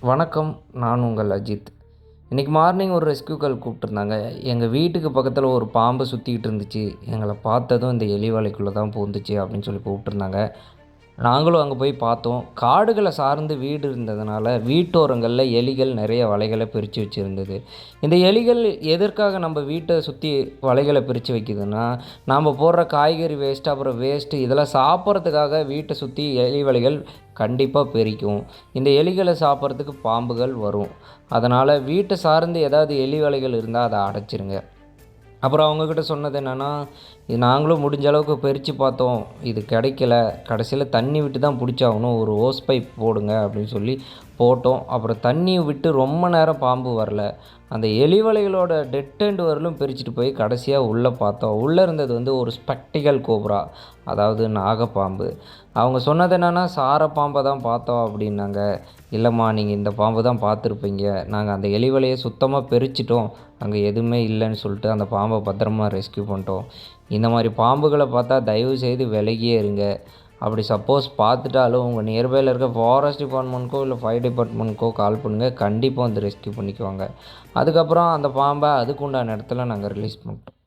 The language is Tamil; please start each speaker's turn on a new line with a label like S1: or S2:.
S1: வணக்கம். நான் உங்கள் அஜித். இன்றைக்கி மார்னிங் ஒரு ரெஸ்க்யூ கால் கூப்பிட்டுருந்தாங்க. எங்கள் வீட்டுக்கு பக்கத்தில் ஒரு பாம்பு சுற்றிக்கிட்டு இருந்துச்சு. எங்களை பார்த்ததும் இந்த எலி வலைக்குள்ளே தான் பூந்துச்சு அப்படின்னு சொல்லி கூப்பிட்டுருந்தாங்க. நாங்களும் அங்கே போய் பார்த்தோம். காடுகளை சார்ந்து வீடு இருந்ததுனால வீட்டோரங்களில் எலிகள் நிறைய வலைகளை பிரித்து வச்சுருந்தது. இந்த எலிகள் எதற்காக நம்ம வீட்டை சுற்றி வலைகளை பிரித்து வைக்குதுன்னா, நாம் போடுற காய்கறி வேஸ்ட்டு, அப்புறம் வேஸ்ட்டு இதெல்லாம் சாப்பிட்றதுக்காக வீட்டை சுற்றி எலி வலைகள் கண்டிப்பாக பெருக்கும். இந்த எலிகளை சாப்பிட்றதுக்கு பாம்புகள் வரும். அதனால் வீட்டை சார்ந்து ஏதாவது எலி வலைகள் இருந்தால் அதை அடைச்சிருங்க. அப்புறம் அவங்கக்கிட்ட சொன்னது என்னென்னா, இது நாங்களும் முடிஞ்ச அளவுக்கு பறித்து பார்த்தோம். இது கிடைக்கல. கடைசியில் தண்ணி விட்டு தான் பிடிச்சாகணும். ஒரு ஹோஸ் பைப் போடுங்க அப்படின்னு சொல்லி போட்டோம். அப்புறம் தண்ணி விட்டு ரொம்ப நேரம் பாம்பு வரல. அந்த எலி வலைகளோட டெட் எண்ட் வரலும் பிரிச்சுட்டு போய் கடைசியாக உள்ளே பார்த்தோம். உள்ளே இருந்தது ஒரு ஸ்பெக்டிகல் கோப்ரா, அதாவது நாகப்பாம்பு. அவங்க சொன்னது என்னென்னா, சார பாம்பை தான் பார்த்தோம் அப்படின்னாங்க. இல்லைம்மா, நீங்கள் இந்த பாம்பு தான் பார்த்துருப்பீங்க. நாங்கள் அந்த எலி வலையை சுத்தமாக பிரிச்சிட்டோம். அங்கே எதுவுமே இல்லைன்னு சொல்லிட்டு அந்த பாம்பை பத்திரமா ரெஸ்க்யூ பண்ணிட்டோம். இந்த மாதிரி பாம்புகளை பார்த்தா தயவுசெய்து விலகியே இருங்க. அப்படி சப்போஸ் பார்த்துட்டாலும் உங்கள் நியர்பையில் இருக்க ஃபாரஸ்ட் டிபார்ட்மெண்ட்க்கோ இல்லை ஃபயர் டிபார்ட்மெண்ட்க்கோ கால் பண்ணுங்கள். கண்டிப்பாக வந்து ரெஸ்க்யூ பண்ணிக்குவாங்க. அதுக்கப்புறம் அந்த பாம்பை அதுக்குண்டான இடத்துல நாங்கள் ரிலீஸ் பண்ணிட்டோம்.